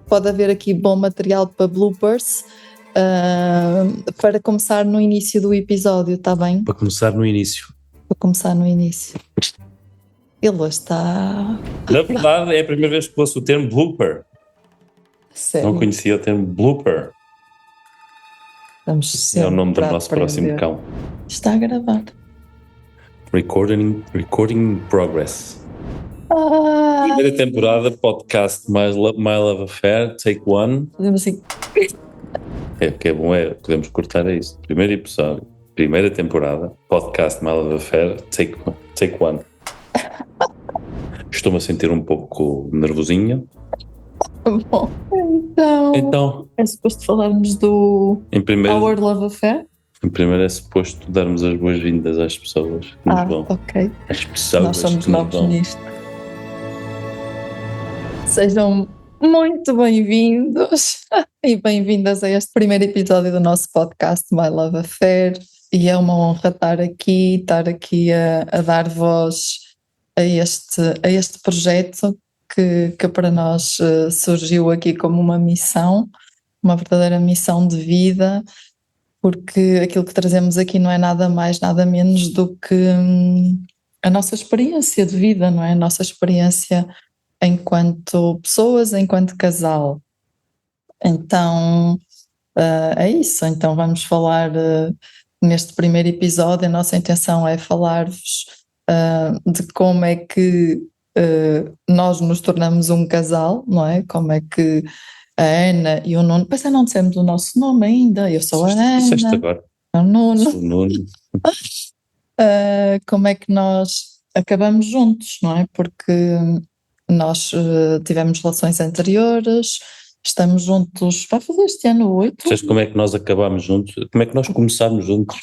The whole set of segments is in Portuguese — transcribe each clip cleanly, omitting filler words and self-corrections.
pode haver aqui bom material para bloopers. Para começar no início do episódio, está bem? Para começar no início. Ele hoje está... Na verdade, é a primeira vez que ouço o termo blooper. Sério? Não conhecia o termo blooper. Vamos É o nome do nosso próximo cão. Está a gravar. Recording in progress. Primeira temporada, podcast My Love Affair, Take One. Fazemos assim. Que é bom, podemos cortar isso. Primeiro episódio, primeira temporada, podcast My Love Affair, Take One. Estou-me a sentir um pouco nervosinha. Bom, então é suposto falarmos do Our Love Affair? Em primeiro é suposto darmos as boas-vindas às pessoas que nos vão. Ok. Às pessoas nós somos que nos novos vão. nisto. Sejam muito bem-vindos e bem-vindas a este primeiro episódio do nosso podcast My Love Affair, e é uma honra estar aqui a dar voz a este projeto que para nós surgiu aqui como uma missão, uma verdadeira missão de vida, porque aquilo que trazemos aqui não é nada mais, nada menos do que a nossa experiência de vida, não é? A nossa experiência enquanto pessoas, enquanto casal. Então, é isso. Então vamos falar neste primeiro episódio. A nossa intenção é falar-vos de como é que nós nos tornamos um casal, não é? Como é que a Ana e o Nuno... Pois não dissemos o nosso nome ainda. Eu sou a Ana. Disseste agora. O Nuno. Sou o Nuno. Como é que nós acabamos juntos, não é? Porque nós tivemos relações anteriores, estamos juntos, vai fazer este ano 8. Sabes como é que nós acabámos juntos? Como é que nós começámos juntos?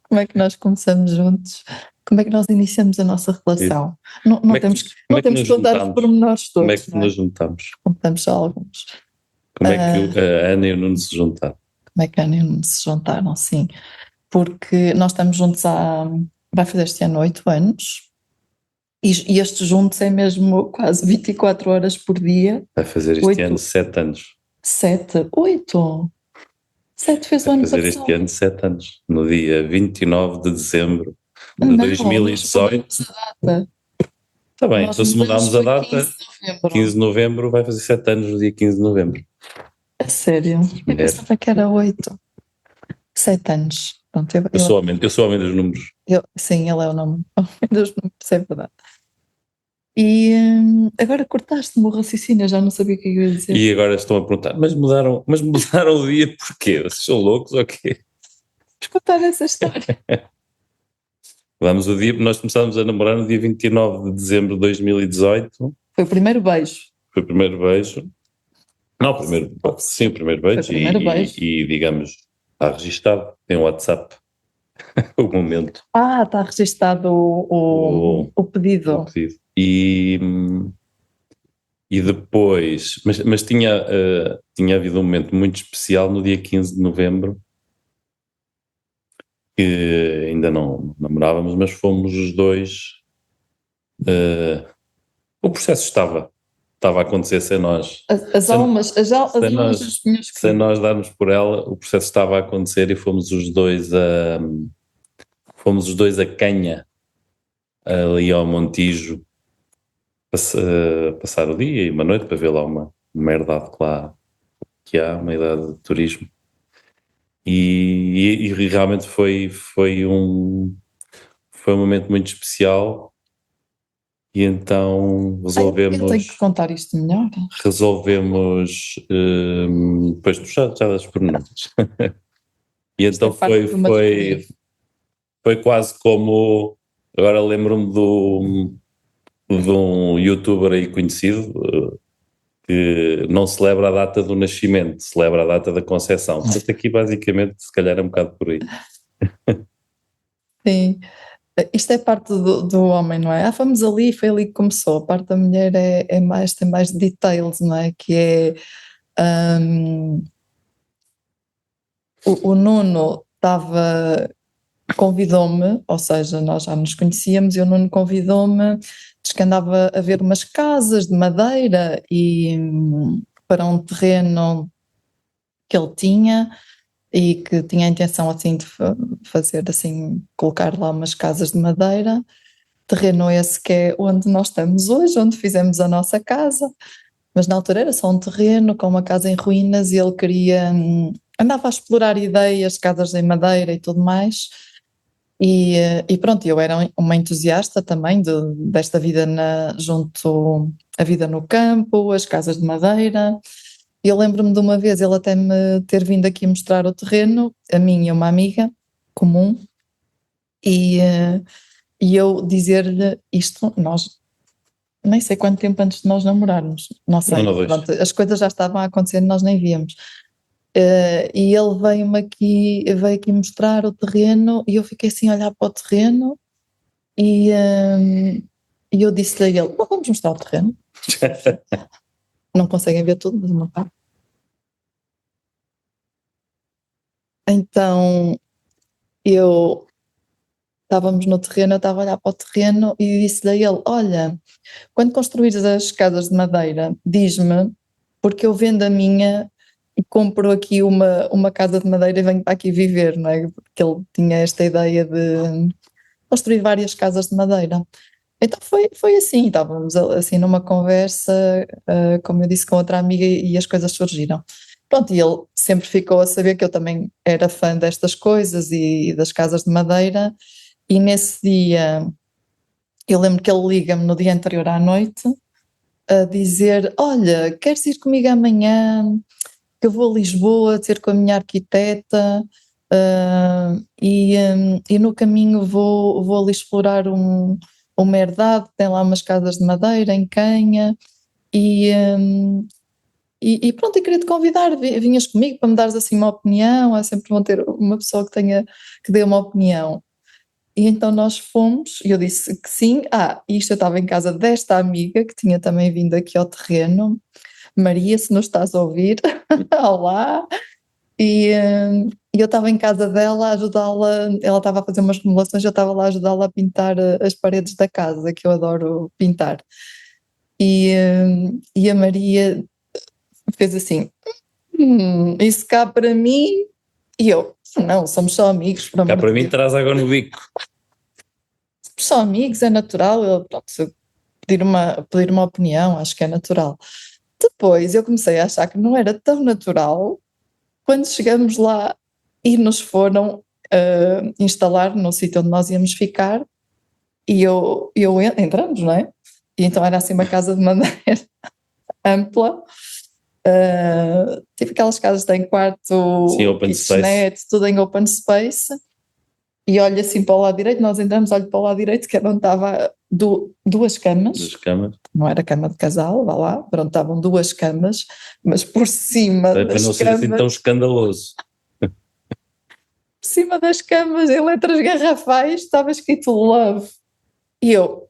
Como é que nós começamos juntos? Como é que nós iniciamos a nossa relação? Não temos que contar os pormenores todos. Como é que nos juntamos? Contamos só alguns. Como é que a Ana e o Nuno se juntaram? Como é que a Ana e o Nuno se juntaram, sim. Porque nós estamos juntos vai fazer este ano 8 anos. E estes juntos é mesmo quase 24 horas por dia. Vai fazer este ano 7 anos. 7? 8? 7 fez o ano passado. Vai fazer este ano 7 anos. No dia 29 de dezembro de 2018. Está bem, então se mudarmos a data, 15 de novembro, vai fazer 7 anos no dia 15 de novembro. A sério? Eu pensava que era 8. 7 anos. Pronto, eu sou homem dos números. Sim, ele é o nome dos números, é verdade. E agora cortaste-me o raciocínio, já não sabia o que eu ia dizer. E agora estão a perguntar, mas mudaram o dia porquê? Vocês são loucos ou quê? Vamos contar essa história. Nós começámos a namorar no dia 29 de dezembro de 2018. Foi o primeiro beijo. Foi o primeiro beijo. Não, o primeiro beijo. Foi o primeiro beijo. E digamos, está registado, tem o WhatsApp. O momento. Está registado o pedido. O pedido. E depois, mas tinha havido um momento muito especial no dia 15 de novembro, que ainda não namorávamos, mas fomos os dois. O processo estava a acontecer sem nós. As almas sem nós darmos por ela, o processo estava a acontecer e fomos os dois a Canha, ali ao Montijo, passar o dia e uma noite para ver lá uma herdade que há, uma idade de turismo. E realmente foi um momento muito especial, e então resolvemos... Eu tenho que contar isto melhor. Resolvemos... depois tu já das pormenores. E então foi quase como... Agora lembro-me de um youtuber aí conhecido que não celebra a data do nascimento, celebra a data da concepção. Portanto, aqui basicamente se calhar é um bocado por aí. Sim, isto é parte do homem, não é? Fomos ali, foi ali que começou. A parte da mulher tem mais details, não é? Que é o Nuno estava convidou-me, ou seja, nós já nos conhecíamos, e o Nuno convidou-me, diz que andava a ver umas casas de madeira e para um terreno que ele tinha e que tinha a intenção assim de fazer assim, colocar lá umas casas de madeira. Terreno esse que é onde nós estamos hoje, onde fizemos a nossa casa, mas na altura era só um terreno com uma casa em ruínas e ele queria, andava a explorar ideias, casas em madeira e tudo mais. E pronto, eu era uma entusiasta também desta vida junto à vida no campo, as casas de madeira. E eu lembro-me de uma vez ele até me ter vindo aqui mostrar o terreno, a mim e uma amiga comum, e, e eu dizer-lhe isto, nós nem sei quanto tempo antes de nós namorarmos, não sei, pronto, as coisas já estavam a acontecer e nós nem víamos. E ele veio aqui mostrar o terreno e eu fiquei assim a olhar para o terreno e eu disse-lhe a ele, vamos mostrar o terreno. Não conseguem ver tudo, mas uma parte. Então estávamos no terreno, eu estava a olhar para o terreno e disse-lhe a ele, olha, quando construires as casas de madeira, diz-me, porque eu vendo a minha e compro aqui uma casa de madeira e venho para aqui viver, não é? Porque ele tinha esta ideia de construir várias casas de madeira. Então foi assim, estávamos assim numa conversa, como eu disse, com outra amiga e as coisas surgiram. Pronto, e ele sempre ficou a saber que eu também era fã destas coisas e das casas de madeira, e nesse dia, eu lembro que ele liga-me no dia anterior à noite a dizer, olha, queres ir comigo amanhã? Que eu vou a Lisboa ter com a minha arquiteta e no caminho vou ali explorar uma herdade, tem lá umas casas de madeira em Canha e pronto, eu queria te convidar, vinhas comigo para me dares assim uma opinião, é sempre bom ter uma pessoa que dê uma opinião. E então nós fomos, e eu disse que sim. Isto eu estava em casa desta amiga que tinha também vindo aqui ao terreno, Maria, se nos estás a ouvir, olá. E eu estava em casa dela a ajudá-la, ela estava a fazer umas remodelações, eu estava lá a ajudá-la a pintar as paredes da casa, que eu adoro pintar. E a Maria fez assim, isso cá para mim, e eu, não, somos só amigos, por Cá amor para de mim Deus. traz água no bico. Somos só amigos, é natural, pronto, se eu pedir uma opinião, acho que é natural. Depois eu comecei a achar que não era tão natural quando chegamos lá e nos foram instalar no sítio onde nós íamos ficar e entramos, não é? E então era assim uma casa de madeira ampla, tipo aquelas casas que têm quarto, Sim, open kitchenette, tudo em open space, e olho assim para o lado direito, nós entramos, olho para o lado direito, que era onde estava duas camas, não era cama de casal, vá lá, pronto, estavam duas camas, mas por cima Para das não ser assim tão escandaloso. por cima das camas, em letras garrafais, estava escrito Love. E eu,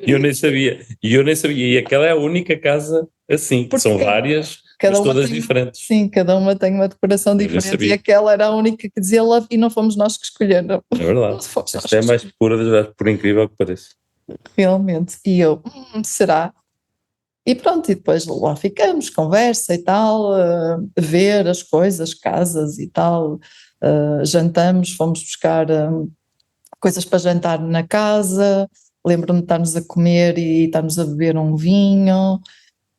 Eu nem sabia. E aquela é a única casa assim, que são várias, mas todas diferentes. Sim, cada uma tem uma decoração diferente e aquela era a única que dizia Love e não fomos nós que escolheram. É verdade. Isto é mais pura, por incrível que pareça. Realmente. E eu, será? E pronto, e depois lá ficamos, conversa e tal, ver as coisas, casas e tal, jantamos, fomos buscar coisas para jantar na casa, lembro-me de estarmos a comer e estarmos a beber um vinho,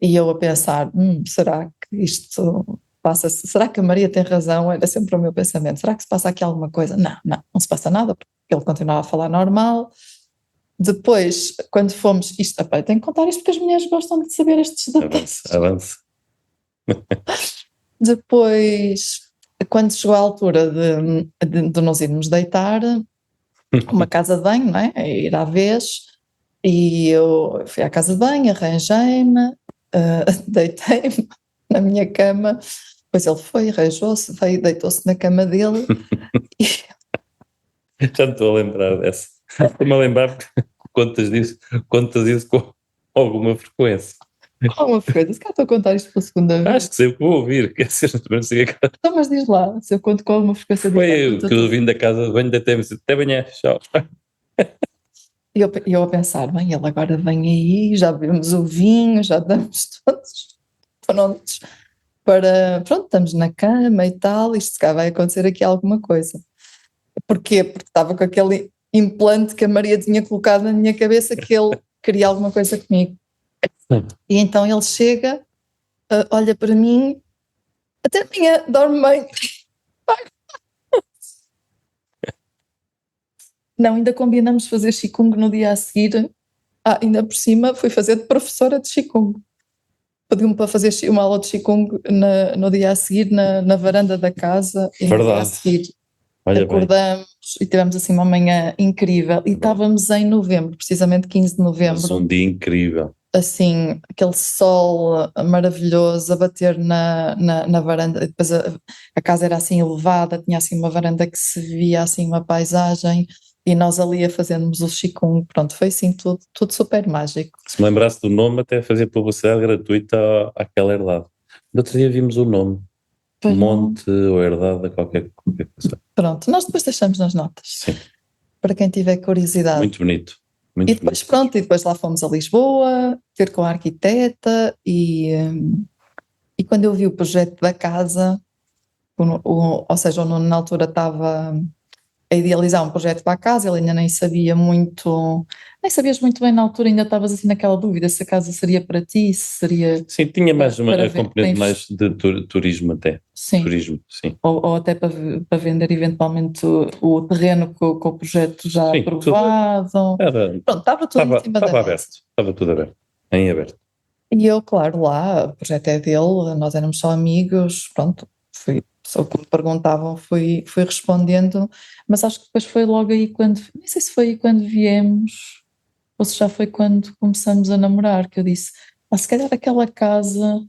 e eu a pensar, será que isto passa-se, será que a Maria tem razão? Era sempre o meu pensamento, será que se passa aqui alguma coisa? Não se passa nada, porque ele continuava a falar normal. Depois, quando fomos, tenho que contar isto porque as mulheres gostam de saber estes detalhes. Avance. Depois, quando chegou a altura de nos irmos deitar, uma casa de banho, não é? A ir à vez, e eu fui à casa de banho, arranjei-me, deitei-me na minha cama, depois ele foi, arranjou-se, veio, deitou-se na cama dele. Já me estou a lembrar dessa. Estou-me a lembrar porque contas isso com alguma frequência. Uma coisa, se calhar estou a contar isto pela segunda vez. Acho que sei o que vou ouvir. Quer dizer, não sei o que Então, mas diz lá, se eu conto com alguma frequência foi diferente. eu que eu vim da casa, venho da TMC. Até amanhã, tchau. E eu a pensar, bem, ele agora vem aí, já bebemos o vinho, já estamos todos prontos para, pronto, estamos na cama e tal, isto se calhar vai acontecer aqui alguma coisa. Porquê? Porque estava com aquele implante que a Maria tinha colocado na minha cabeça que ele queria alguma coisa comigo. E então ele chega, olha para mim, até a minha dorme bem. Não, ainda combinamos fazer Qigong no dia a seguir. Ainda por cima fui fazer de professora de Qigong. Pediu-me para fazer uma aula de Qigong no dia a seguir, na varanda da casa. E no dia a Verdade. seguir Olha bem. acordamos e tivemos assim uma manhã incrível. E estávamos em novembro, precisamente 15 de Mas novembro. um dia incrível. Assim, aquele sol maravilhoso a bater na varanda. E depois a casa era assim elevada, tinha assim uma varanda que se via assim uma paisagem. E nós ali a fazermos o Qigong, pronto, foi assim tudo super mágico. Se me lembrasse do nome, até fazia publicidade gratuita àquela herdade. No outro dia vimos o nome. Pois não. Monte ou herdade, qualquer coisa. Pronto, nós depois deixamos nas notas. Sim, Para quem tiver curiosidade. muito bonito. Muito E depois, pronto, e depois lá fomos a Lisboa, ter com a arquiteta e quando eu vi o projeto da casa, ou seja, o Nuno na altura estava a idealizar um projeto para a casa, ele ainda nem sabia muito, nem sabias muito bem na altura, ainda estavas assim naquela dúvida se a casa seria para ti, se seria Sim, tinha mais uma para ver- componente para mais de turismo até. sim, Turismo, sim. ou até para vender eventualmente o terreno com o projeto já Sim, aprovado. Era, Pronto, estava tudo em cima da estava mesa. aberto. Estava tudo aberto. Em aberto. E eu, claro, lá, o projeto é dele, nós éramos só amigos, pronto, só que me perguntavam, fui respondendo, mas acho que depois foi logo aí quando, nem sei se foi aí quando viemos, ou se já foi quando começamos a namorar, que eu disse, se calhar aquela casa,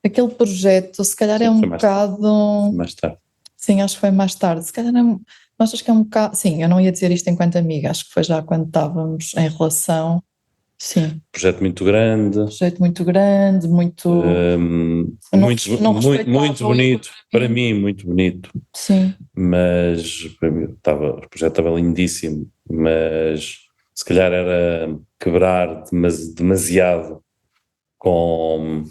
aquele projeto, se calhar Sim, é um foi mais tarde. bocado, Foi mais tarde. sim, acho que foi mais tarde, se calhar não achas que é um bocado, sim, eu não ia dizer isto enquanto amiga, acho que foi já quando estávamos em relação, sim, Projeto muito grande. projeto muito grande, muito... Muito bonito, para mim muito bonito, sim, mas para mim, o projeto estava lindíssimo, mas se calhar era quebrar demasiado com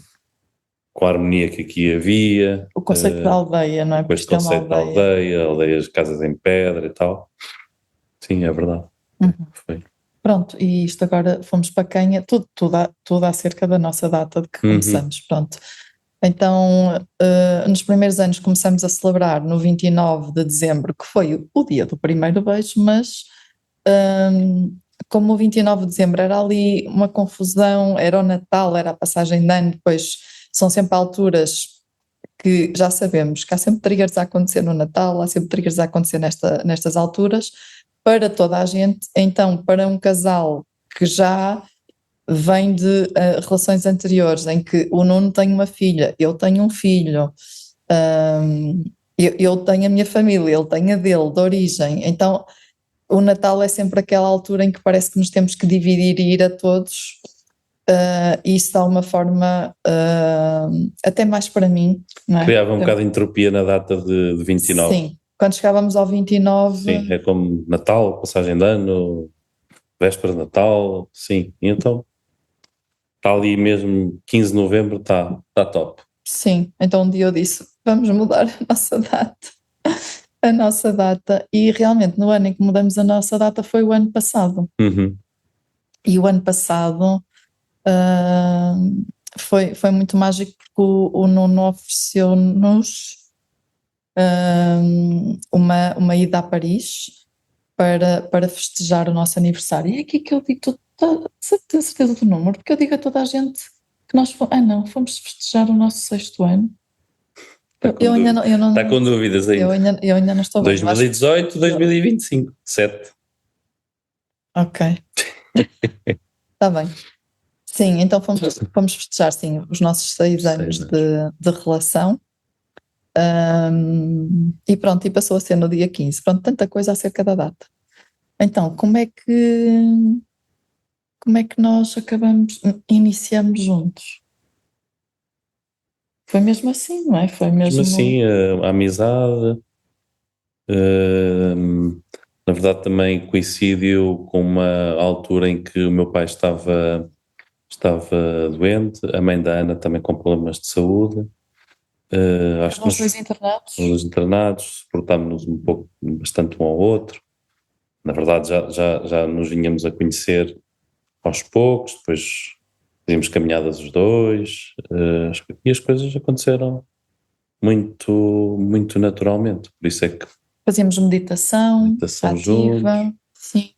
a harmonia que aqui havia, o conceito da aldeia, não é? com este Porque é uma conceito da aldeia, aldeias, casas em pedra e tal. Sim, é verdade. Foi. Pronto, e isto agora fomos para Canha, tudo acerca da nossa data de que começamos, pronto. Então, nos primeiros anos começamos a celebrar no 29 de dezembro, que foi o dia do primeiro beijo, mas como o 29 de dezembro era ali uma confusão, era o Natal, era a passagem de ano, depois são sempre alturas que já sabemos que há sempre triggers a acontecer no Natal, há sempre triggers a acontecer nestas alturas, para toda a gente. Então, para um casal que já vem de relações anteriores, em que o Nuno tem uma filha, eu tenho um filho, eu tenho a minha família, ele tem a dele, de origem, então o Natal é sempre aquela altura em que parece que nos temos que dividir e ir a todos, e isso dá uma forma, até mais para mim, não é? Criava um bocado de entropia na data de 29. Sim, quando chegávamos ao 29... Sim, é como Natal, passagem de ano, véspera de Natal, sim. E então, está ali mesmo, 15 de novembro, está top. Sim, então um dia eu disse, vamos mudar a nossa data, e realmente no ano em que mudamos a nossa data foi o ano passado. E o ano passado foi muito mágico porque o Nuno ofereceu-nos uma ida a Paris para festejar o nosso aniversário. E é aqui que eu digo, tenho certeza do número, porque eu digo a toda a gente que nós fomos festejar o nosso 6º ano. Eu ainda não... Está com dúvidas ainda. Eu ainda não estou bem. 2018, 2025, 7. Ok. Está bem. Sim, então fomos festejar, sim, os nossos 6 anos de relação. E pronto, e passou a ser no dia 15. Pronto, tanta coisa acerca da data. Então, como é que nós iniciamos juntos? Foi mesmo assim, não é? Foi Mesmo mesmo. assim, a amizade, na verdade também coincidiu com uma altura em que o meu pai estava doente, a mãe da Ana também com problemas de saúde. Acho que Estavam os dois internados. nos internados, suportámos-nos um pouco, bastante um ao outro. Na verdade, já nos vinhamos a conhecer aos poucos, depois fizemos caminhadas os dois, e as coisas aconteceram muito naturalmente. Por isso é que Fazíamos meditação meditação ativa. juntos, Sim,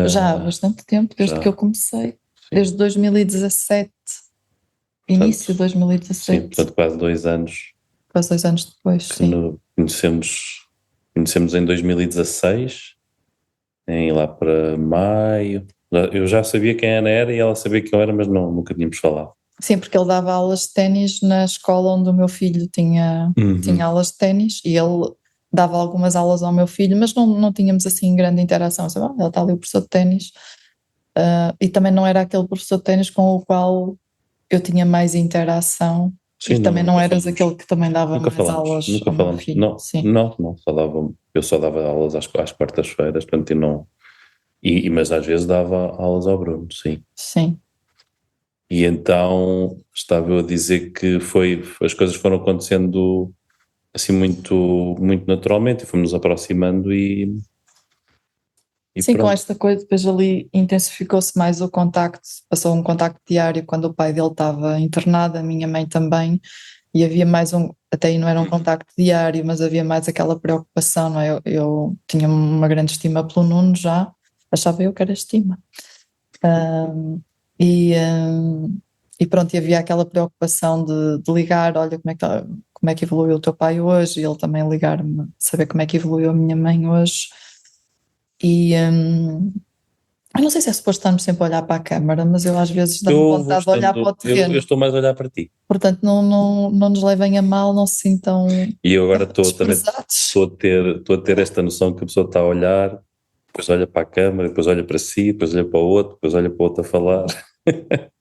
já há bastante tempo, desde já, que eu comecei. sim. Desde 2017, início de Sim, 2017, portanto quase 2 anos quase 2 anos depois, que sim. conhecemos em 2016, em lá para maio. Eu já sabia quem a Ana era e ela sabia quem eu era, mas nunca tínhamos falado. Sim, porque ele dava aulas de ténis na escola onde o meu filho tinha aulas de ténis e ele dava algumas aulas ao meu filho, mas não tínhamos assim grande interação. Sabe? Ele está ali o professor de ténis, e também não era aquele professor de ténis com o qual eu tinha mais interação. Sim, E também não nunca eras falamos. aquele que também dava Nunca mais falamos, aulas nunca ao meu falamos. filho. Não, Sim, não, eu só dava aulas às quartas-feiras, portanto, mas às vezes dava aulas ao Bruno, sim. sim. E então estava eu a dizer que as coisas foram acontecendo assim muito naturalmente e fomos nos aproximando e Sim, com pronto. esta coisa, depois ali intensificou-se mais o contacto, passou um contacto diário quando o pai dele estava internado, a minha mãe também, e havia mais até aí não era um contacto diário, mas havia mais aquela preocupação, não é? Eu tinha uma grande estima pelo Nuno já, achava eu que era estima. Ahm, e pronto, e havia aquela preocupação de ligar, olha como é que evoluiu o teu pai hoje, e ele também ligar-me, saber como é que evoluiu a minha mãe hoje. E eu não sei se é suposto estarmos sempre a olhar para a câmara, mas eu às vezes dá-me Eu vou vontade de olhar para o estando, eu terreno. estou mais a olhar para ti. Portanto, não nos levem a mal, não se sintam E eu agora desprezados. estou a ter esta noção que a pessoa está a olhar, depois olha para a câmara, depois olha para si, depois olha para o outro, depois olha para o outro a falar,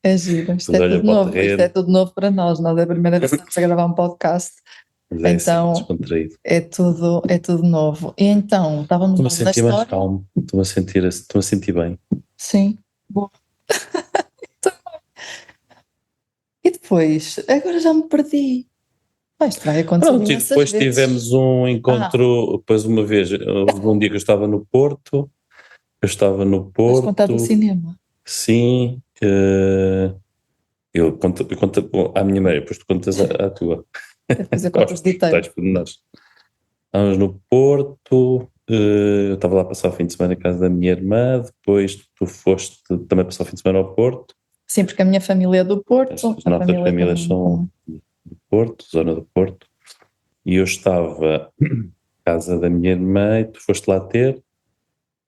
É giro, depois olha para o isto é terreno, tudo novo para nós. Nós é a primeira vez que estamos a gravar um podcast, mas é assim, então descontraído. é tudo novo. E então, estávamos Estou-me a onde? Na sentir mais história? calmo, estou-me a sentir bem. Sim. Boa. E depois? Agora já me perdi. Isto vai acontecer Pronto, e imensas depois vezes. tivemos um Ah, encontro, depois uma vez, houve um dia que eu estava no vais contar do Porto, cinema. sim, eu conto à minha mãe, depois tu contas à tua, Depois eu conto aos os detalhes. tais pormenores. Estávamos no Porto, eu estava lá a passar o fim de semana em casa da minha irmã, depois tu foste também passar o fim de semana ao Porto, Sim, porque a minha família é do Porto, as a nossas família famílias do. são do Porto, zona do Porto, e eu estava em casa da minha irmã e tu foste lá ter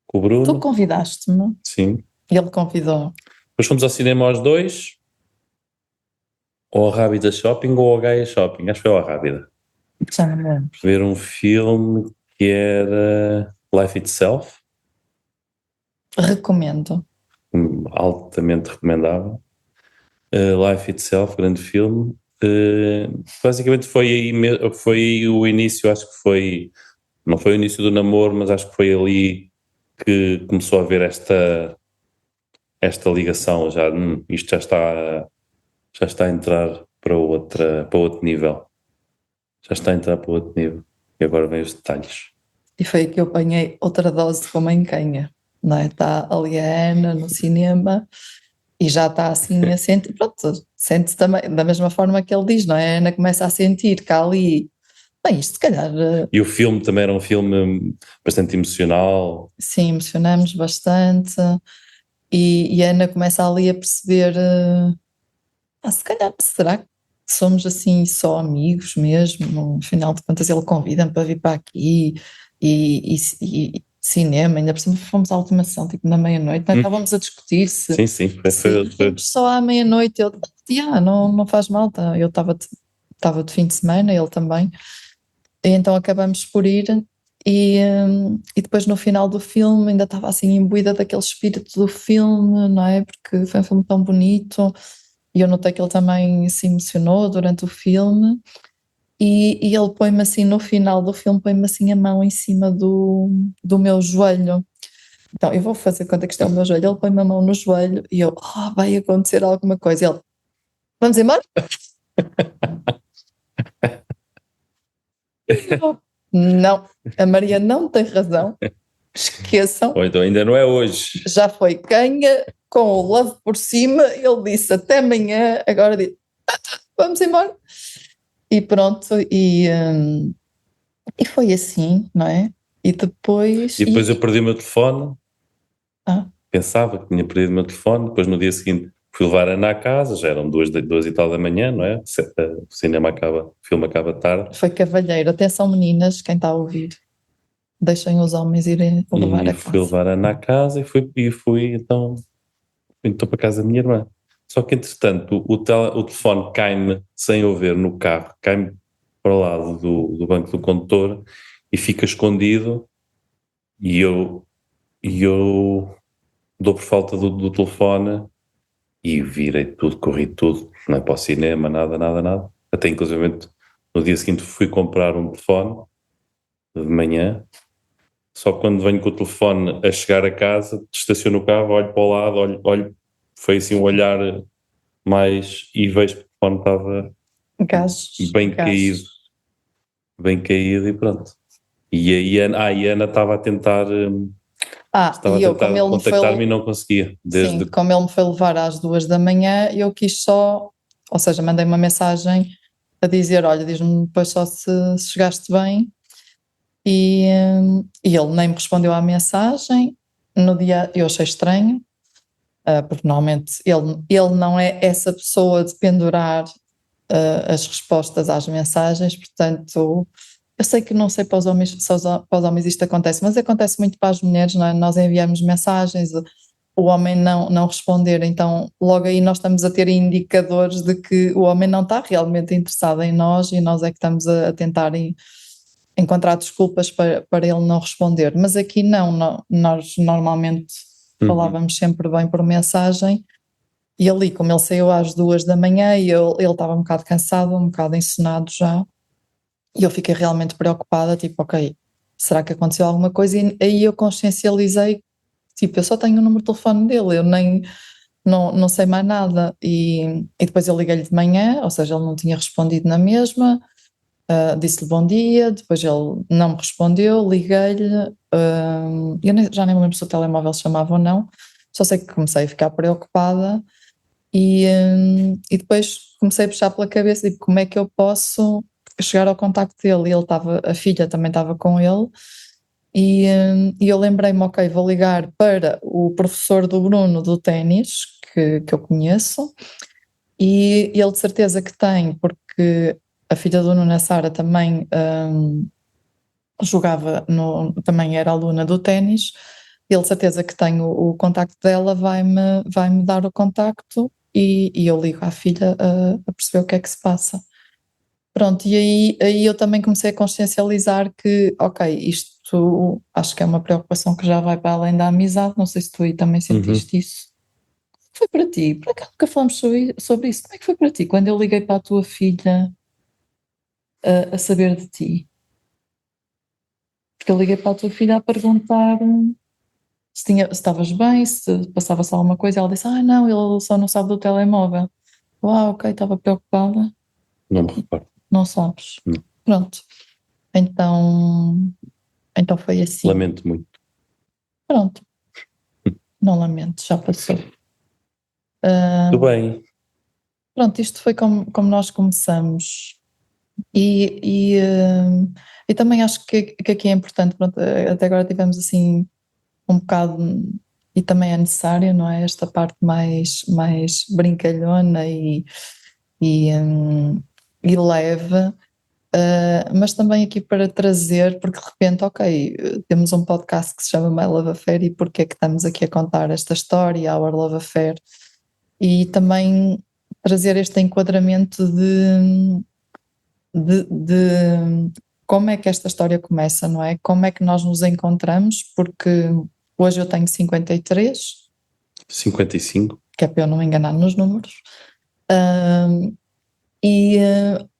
com o Tu Bruno, convidaste-me, sim. ele convidou. Depois fomos ao cinema aos dois, ou ao Rábida Shopping ou ao Gaia Shopping, acho que foi ao Rábida, Já não me lembro. ver um filme que era Life Itself, Recomendo. altamente recomendável. Life Itself, grande filme. Basicamente foi aí o início, acho que não foi o início do namoro, mas acho que foi ali que começou a haver esta ligação, isto já está a entrar para outro nível. Já está a entrar para outro nível. E agora vem os detalhes. E foi aí que eu apanhei outra dose com a mãe canha. Não é? Está ali a Ana no cinema e já está assim a sentir. Pronto, sente-se também, da mesma forma que ele diz, não é? A Ana começa a sentir que há ali. Bem, isto se calhar, E o filme também era um filme bastante emocional. sim, emocionamos bastante. E a Ana começa ali a perceber. Se calhar, será que somos assim só amigos mesmo? No final de contas, ele convida-me para vir para aqui e cinema, ainda por cima fomos à última sessão, tipo na meia-noite, nós estávamos a discutir se, Sim, sim. se íamos só à meia-noite. Eu, não faz mal, tá? Eu estava de fim de semana, ele também, e então acabamos por ir. E depois no final do filme ainda estava assim imbuída daquele espírito do filme, não é? Porque foi um filme tão bonito e eu notei que ele também se emocionou durante o filme, e ele põe-me assim, no final do filme, põe-me assim a mão em cima do meu joelho. Então, eu vou fazer conta que isto é o meu joelho, ele põe-me a mão no joelho, e eu, vai acontecer alguma coisa. Ele, vamos embora? Eu, não, a Maria não tem razão, esqueçam, Ou então ainda não é hoje. já foi ganha, com o love por cima, ele disse até amanhã, agora diz, vamos embora. E pronto, e foi assim, não é? E depois. E depois eu perdi o meu telefone, Ah, pensava que tinha perdido o meu telefone, depois no dia seguinte fui levar a Ana à casa, já eram duas e tal da manhã, não é? O cinema acaba, o filme acaba tarde. foi cavalheiro. Atenção, meninas, quem está a ouvir, deixem os homens irem levar E a fui casa. levar a Ana à casa e fui então para casa da minha irmã. Só que entretanto o telefone cai-me sem eu ver no carro, cai-me para o lado do banco do condutor e fica escondido e eu dou por falta do telefone e virei tudo, corri tudo, não é para o cinema, nada, nada, nada. Até inclusive no dia seguinte fui comprar um telefone de manhã. Só que quando venho com o telefone a chegar a casa, estaciono o carro, olho para o lado, olho, foi assim um olhar mais e vejo que o telefone estava Gajos, bem caído, gajos. bem caído e pronto. E a Ana estava a E eu, como tentar ele me foi, contactar-me e não conseguia, sim, desde, como ele me foi levar às 2 da manhã, eu quis só, ou seja, mandei uma mensagem a dizer, olha, diz-me depois só se chegaste bem, e ele nem me respondeu à mensagem. No dia, eu achei estranho, porque normalmente ele não é essa pessoa de pendurar as respostas às mensagens, portanto, eu sei que não sei para os homens, para os homens isto acontece, mas acontece muito para as mulheres, não é? Nós enviamos mensagens, o homem não responder, então logo aí nós estamos a ter indicadores de que o homem não está realmente interessado em nós e nós é que estamos a tentar encontrar desculpas para ele não responder. Mas aqui não, nós normalmente falávamos sempre bem por mensagem. E ali, como ele saiu às 2 da manhã e ele estava um bocado cansado, um bocado ensinado já, e eu fiquei realmente preocupada, tipo, ok, será que aconteceu alguma coisa? E aí eu consciencializei, tipo, eu só tenho o número de telefone dele, eu nem, não sei mais nada. E depois eu liguei-lhe de manhã, ou seja, ele não tinha respondido na mesma, disse-lhe bom dia, depois ele não me respondeu, liguei-lhe, eu já nem me lembro se o telemóvel chamava ou não, só sei que comecei a ficar preocupada. E depois comecei a puxar pela cabeça, tipo, como é que eu posso chegar ao contacto dele? E ele estava, a filha também estava com ele, e eu lembrei-me, ok, vou ligar para o professor do Bruno do ténis, que eu conheço, e ele de certeza que tem, porque a filha do Nuno, a Sara, também jogava, também era aluna do ténis, ele de certeza que tem o contacto dela, vai-me dar o contacto e eu ligo à filha a perceber o que é que se passa. Pronto, e aí eu também comecei a consciencializar que, ok, isto acho que é uma preocupação que já vai para além da amizade, não sei se tu aí também sentiste isso. Foi para ti? Por acaso nunca falamos sobre isso. Como é que foi para ti quando eu liguei para a tua filha a saber de ti? Porque eu liguei para a tua filha a perguntar se estavas bem, se passava-se alguma coisa. Ela disse, não, ele só não sabe do telemóvel. Ok, estava preocupada. não me recordo. Não sabes. Não. Pronto. Então foi assim. Lamento muito. Pronto. Não lamento, já passou. Muito bem. Pronto, isto foi como nós começamos. E também acho que aqui é importante, pronto, até agora tivemos assim um bocado, e também é necessário, não é? Esta parte mais brincalhona e leve, mas também aqui para trazer, porque de repente, ok, temos um podcast que se chama My Love Affair e porque é que estamos aqui a contar esta história, Our Love Affair, e também trazer este enquadramento de como é que esta história começa, não é? Como é que nós nos encontramos, porque hoje eu tenho 53, 55. que é para eu não me enganar nos números,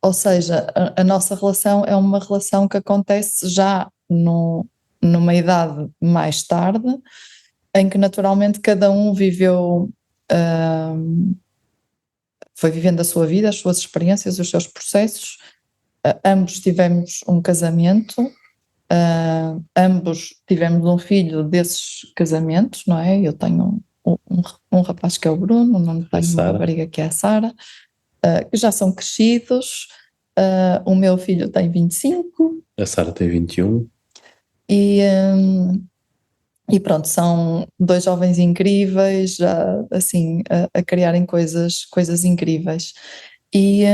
Ou seja, a nossa relação é uma relação que acontece já numa idade mais tarde, em que naturalmente cada um viveu, foi vivendo a sua vida, as suas experiências, os seus processos. Ambos tivemos um casamento, ambos tivemos um filho desses casamentos, não é? Eu tenho um rapaz que é o Bruno, não tenho uma rapariga que é a Sara, que já são crescidos. O meu filho tem 25. A Sara tem 21. E pronto, são dois jovens incríveis, já assim, a criarem coisas incríveis. E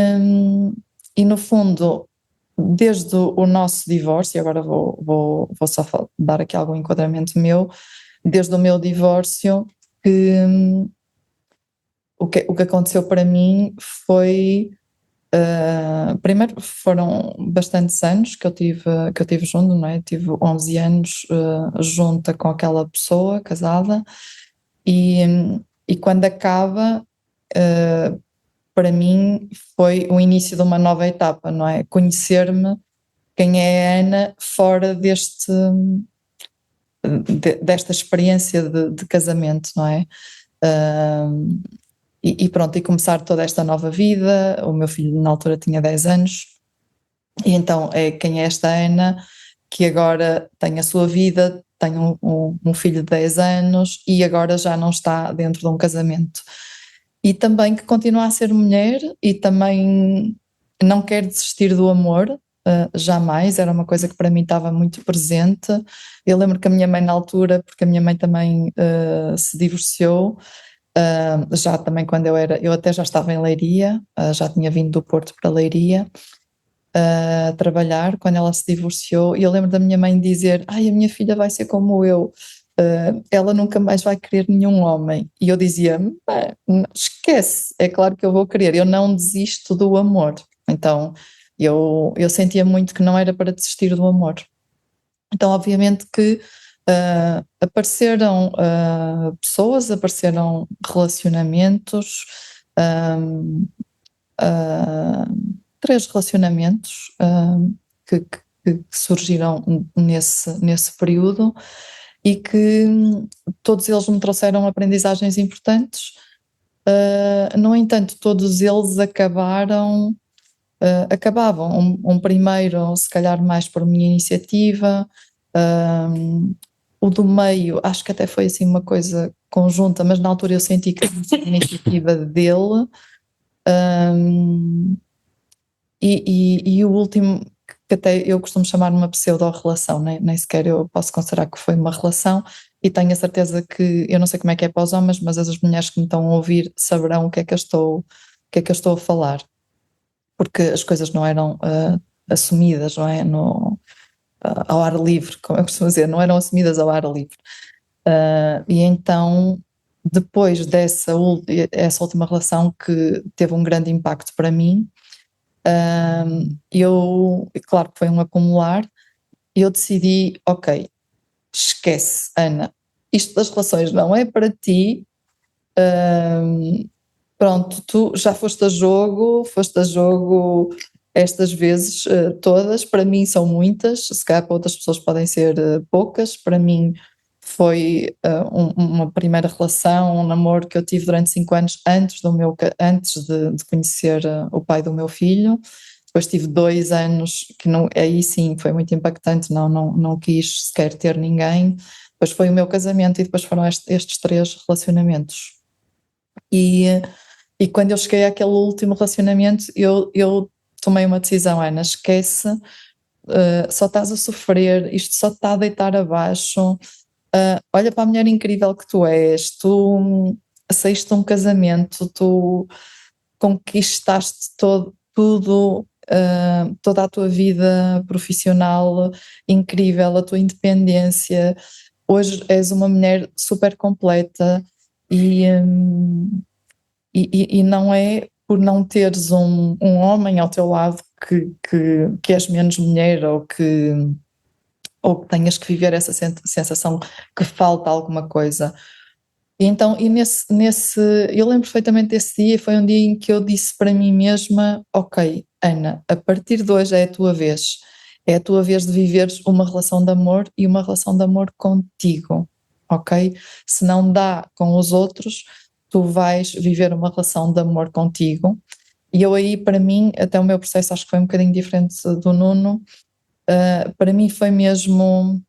no fundo, desde o nosso divórcio, e agora vou só dar aqui algum enquadramento meu, desde o meu divórcio, o que aconteceu para mim foi, primeiro foram bastantes anos que eu tive junto, não é? Tive 11 anos junta com aquela pessoa, casada, e quando acaba, para mim foi o início de uma nova etapa, não é? Conhecer-me, quem é a Ana fora desta experiência de casamento, não é? E pronto, e começar toda esta nova vida. O meu filho na altura tinha 10 anos, e então é quem é esta Ana, que agora tem a sua vida, tem um filho de 10 anos e agora já não está dentro de um casamento. E também que continua a ser mulher e também não quer desistir do amor, jamais, era uma coisa que para mim estava muito presente. Eu lembro que a minha mãe na altura, porque a minha mãe também se divorciou, já também quando eu até já estava em Leiria, já tinha vindo do Porto para Leiria a trabalhar, quando ela se divorciou, e eu lembro da minha mãe dizer: ai, a minha filha vai ser como eu, ela nunca mais vai querer nenhum homem. E eu dizia: esquece, é claro que eu vou querer, eu não desisto do amor. Então eu sentia muito que não era para desistir do amor. Então obviamente que apareceram pessoas, apareceram relacionamentos, 3 relacionamentos que surgiram nesse período e que todos eles me trouxeram aprendizagens importantes. No entanto, todos eles acabavam um primeiro se calhar mais por minha iniciativa, o do meio acho que até foi assim uma coisa conjunta, mas na altura eu senti que era a iniciativa dele. E o último, que até eu costumo chamar uma pseudo-relação, nem sequer eu posso considerar que foi uma relação, e tenho a certeza que, eu não sei como é que é para os homens, mas as mulheres que me estão a ouvir saberão o que é que eu estou a falar, porque as coisas não eram assumidas, não é? Ao ar livre, como eu costumo dizer, não eram assumidas ao ar livre. E então, depois essa última relação que teve um grande impacto para mim, claro que foi um acumular, eu decidi, ok, esquece, Ana, isto das relações não é para ti, pronto, tu já foste a jogo estas vezes todas, para mim são muitas, se calhar para outras pessoas podem ser poucas, para mim foi uma primeira relação, um namoro que eu tive durante 5 anos antes de conhecer o pai do meu filho. Depois tive 2 anos que não, aí sim foi muito impactante, não quis sequer ter ninguém. Depois foi o meu casamento e depois foram estes 3 relacionamentos. E quando eu cheguei àquele último relacionamento, eu tomei uma decisão: Ana, esquece, só estás a sofrer, isto só te está a deitar abaixo, olha para a mulher incrível que tu és, tu saíste de um casamento, tu conquistaste tudo, toda a tua vida profissional incrível, a tua independência, hoje és uma mulher super completa e não é por não teres um homem ao teu lado que és menos mulher ou que tenhas que viver essa sensação que falta alguma coisa. Eu lembro perfeitamente desse dia, foi um dia em que eu disse para mim mesma: ok, Ana, a partir de hoje é a tua vez. É a tua vez de viveres uma relação de amor e uma relação de amor contigo, ok? Se não dá com os outros, tu vais viver uma relação de amor contigo. E eu aí, para mim, até o meu processo acho que foi um bocadinho diferente do Nuno. Para mim foi mesmo,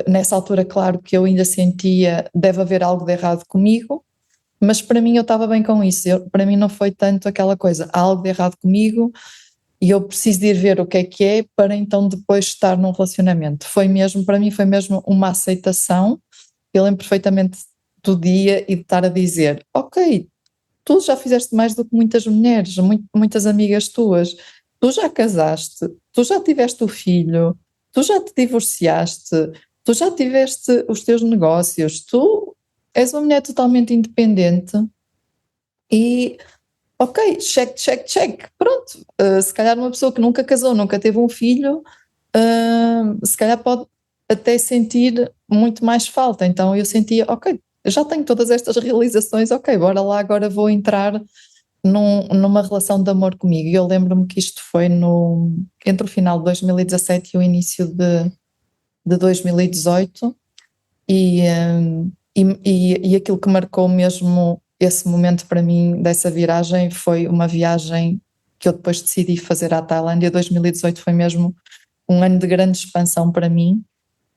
nessa altura, claro que eu ainda sentia deve haver algo de errado comigo, mas para mim eu estava bem com isso. Para mim não foi tanto aquela coisa, há algo de errado comigo e eu preciso de ir ver o que é para então depois estar num relacionamento. Foi mesmo, para mim foi mesmo uma aceitação. Eu lembro perfeitamente do dia e de estar a dizer, ok, tu já fizeste mais do que muitas mulheres, muitas amigas tuas, tu já casaste, tu já tiveste o filho, tu já te divorciaste, tu já tiveste os teus negócios, tu és uma mulher totalmente independente e ok, check, check, check, pronto. Se calhar uma pessoa que nunca casou, nunca teve um filho, se calhar pode até sentir muito mais falta. Então eu sentia, ok, eu já tenho todas estas realizações, ok, bora lá, agora vou entrar numa relação de amor comigo. E eu lembro-me que isto foi entre o final de 2017 e o início de 2018, e, e aquilo que marcou mesmo esse momento para mim dessa viagem foi uma viagem que eu depois decidi fazer à Tailândia. 2018 foi mesmo um ano de grande expansão para mim,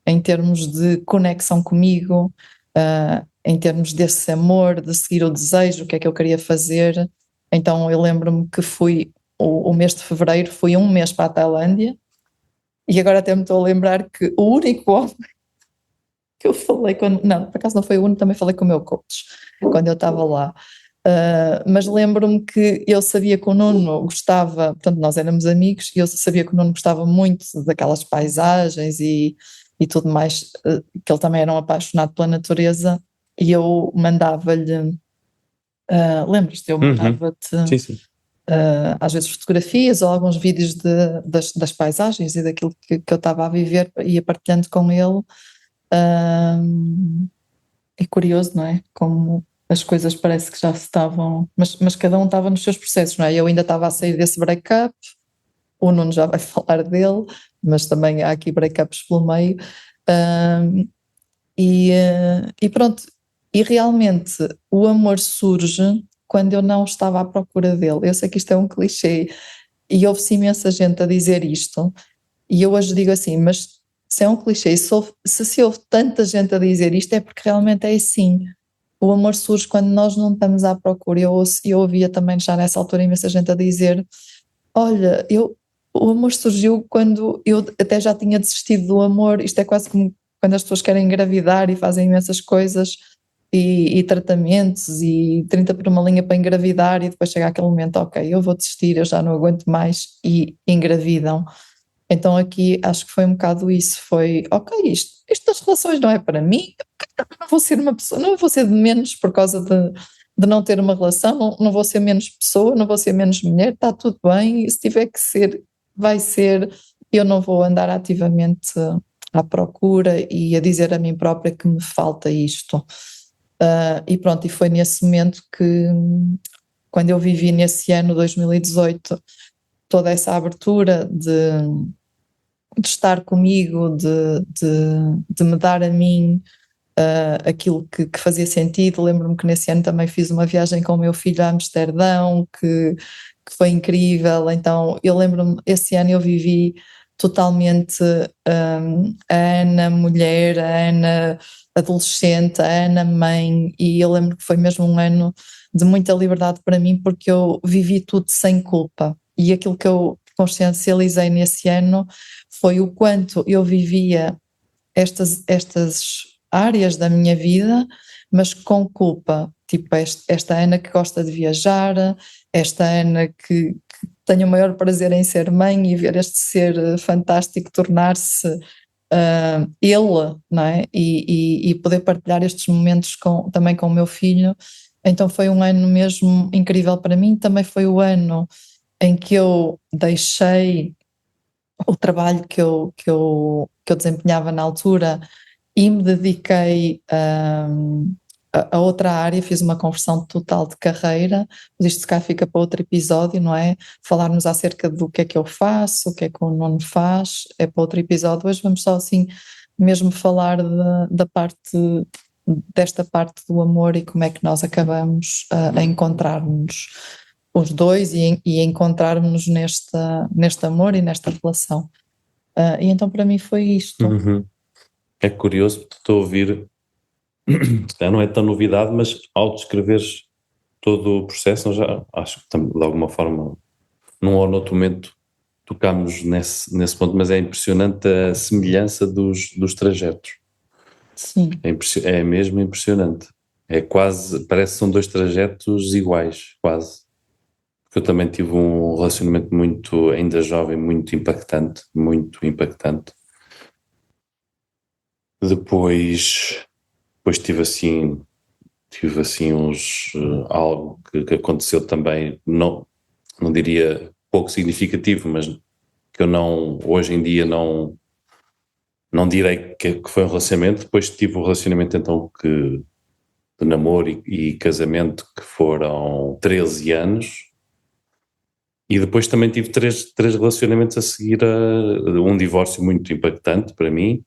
em termos de conexão comigo, em termos desse amor, de seguir o desejo, o que é que eu queria fazer. Então eu lembro-me que fui, o mês de fevereiro, fui um mês para a Tailândia, e agora até me estou a lembrar que o único homem que eu falei, não, por acaso não foi o único, também falei com o meu coach, quando eu estava lá. Mas lembro-me que eu sabia que o Nuno gostava, portanto nós éramos amigos, e eu sabia que o Nuno gostava muito daquelas paisagens e tudo mais, que ele também era um apaixonado pela natureza, e eu mandava-lhe, lembras-te, eu mandava-te Sim, sim. às vezes fotografias ou alguns vídeos das paisagens e daquilo que eu estava a viver, ia partilhando com ele. É curioso, não é? Como as coisas parece que já se estavam, mas cada um estava nos seus processos, não é? Eu ainda estava a sair desse break-up, o Nuno já vai falar dele, mas também há aqui break-ups pelo meio. E pronto, e realmente o amor surge quando eu não estava à procura dele. Eu sei que isto é um clichê e ouve-se imensa gente a dizer isto, e eu hoje digo assim, mas se é um clichê, se houve tanta gente a dizer isto é porque realmente é assim. O amor surge quando nós não estamos à procura. Eu ouvia também já nessa altura imensa gente a dizer, olha, o amor surgiu quando eu até já tinha desistido do amor. Isto é quase como quando as pessoas querem engravidar e fazem imensas coisas e tratamentos e 30 por uma linha para engravidar, e depois chega aquele momento, ok, eu vou desistir, eu já não aguento mais, e engravidam. Então aqui acho que foi um bocado isso, foi, ok, isto das relações não é para mim, não vou ser uma pessoa, não vou ser de menos por causa de não ter uma relação, não vou ser menos pessoa, não vou ser menos mulher, está tudo bem, e se tiver que ser, vai ser. Eu não vou andar ativamente à procura e a dizer a mim própria que me falta isto. E pronto, e foi nesse momento que, quando eu vivi nesse ano 2018, toda essa abertura de estar comigo, de me dar a mim aquilo que fazia sentido. Lembro-me que nesse ano também fiz uma viagem com o meu filho a Amsterdão, que foi incrível. Então eu lembro-me, esse ano eu vivi totalmente a Ana mulher, a Ana adolescente, a Ana mãe, e eu lembro que foi mesmo um ano de muita liberdade para mim, porque eu vivi tudo sem culpa, e aquilo que eu consciencializei nesse ano foi o quanto eu vivia estas áreas da minha vida, mas com culpa. Tipo, esta Ana que gosta de viajar, esta Ana que tem o maior prazer em ser mãe e ver este ser fantástico tornar-se ele, não é? E poder partilhar estes momentos também com o meu filho. Então foi um ano mesmo incrível para mim. Também foi o ano em que eu deixei o trabalho que eu desempenhava na altura e me dediquei a outra área, fiz uma conversão total de carreira, mas isto cá fica para outro episódio, não é? Falarmos acerca do que é que eu faço, o que é que o Nuno faz, é para outro episódio. Hoje vamos só assim mesmo falar da parte, desta parte do amor e como é que nós acabamos a encontrar-nos os dois e encontrarmos-nos neste amor e nesta relação. E então para mim foi isto. Uhum. É curioso, porque estou a ouvir, se calhar não é tão novidade, mas ao descreveres todo o processo, nós já acho que de alguma forma, num ou noutro momento, tocámos nesse ponto, mas é impressionante a semelhança dos trajetos. Sim. É mesmo impressionante. É quase, parece que são dois trajetos iguais, quase. Porque eu também tive um relacionamento muito, ainda jovem, muito impactante, muito impactante. Depois tive assim algo que aconteceu também, não diria pouco significativo, mas que eu não, hoje em dia não direi que foi um relacionamento. Depois tive um relacionamento então de namoro e casamento que foram 13 anos, e depois também tive três relacionamentos a seguir a um divórcio muito impactante para mim,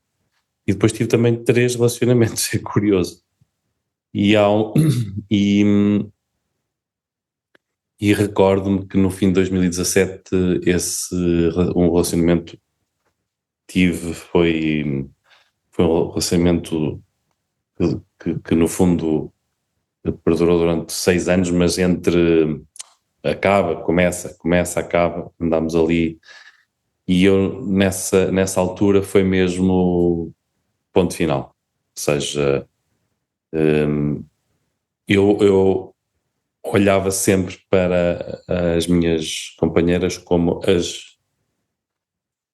e depois tive também 3 relacionamentos. É curioso. E, há um, e, e recordo-me que no fim de 2017 um relacionamento foi um relacionamento que no fundo perdurou durante 6 anos, mas entre acaba, andámos ali, e eu nessa altura foi mesmo ponto final. Ou seja, eu olhava sempre para as minhas companheiras como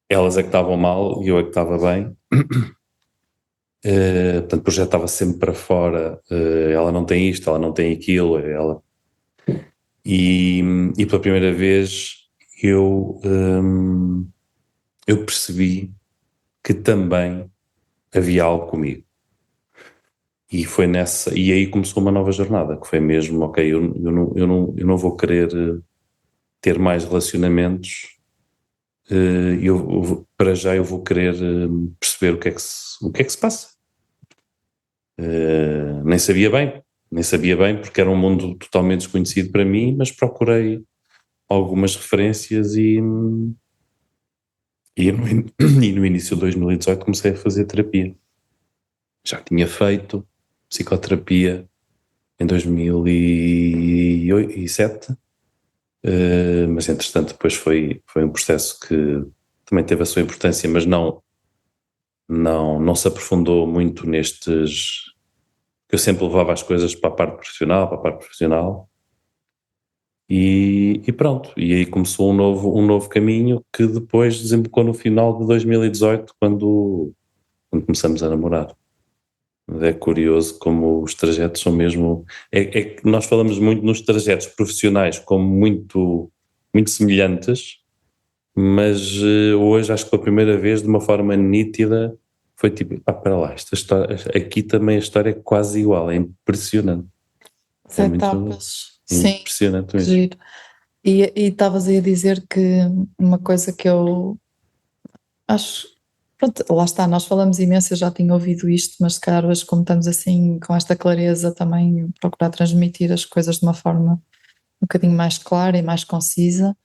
elas é que estavam mal e eu é que estava bem. Portanto, projetava sempre para fora, ela não tem isto, ela não tem aquilo, e pela primeira vez eu percebi que também havia algo comigo. E aí começou uma nova jornada, que foi mesmo, ok, eu não vou querer ter mais relacionamentos. Para já eu vou querer perceber o que é que se passa. Nem sabia bem porque era um mundo totalmente desconhecido para mim, mas procurei algumas referências e no início de 2018 comecei a fazer terapia. Já tinha feito psicoterapia em 2007, mas entretanto depois foi um processo que também teve a sua importância, mas não se aprofundou muito nestes. Eu sempre levava as coisas para a parte profissional, e pronto. E aí começou um novo caminho que depois desembocou no final de 2018, quando começamos a namorar. Mas é curioso como os trajetos são mesmo. É que nós falamos muito nos trajetos profissionais como muito, muito semelhantes, mas hoje acho que pela primeira vez, de uma forma nítida, foi tipo, para lá, esta história, aqui também a história é quase igual, é impressionante. As É muito etapas, sim, impressionante que mesmo. giro. E estavas aí a dizer que uma coisa que eu acho, pronto, lá está, nós falamos imenso, eu já tinha ouvido isto, mas se calhar hoje, como estamos assim com esta clareza, também procurar transmitir as coisas de uma forma um bocadinho mais clara e mais concisa,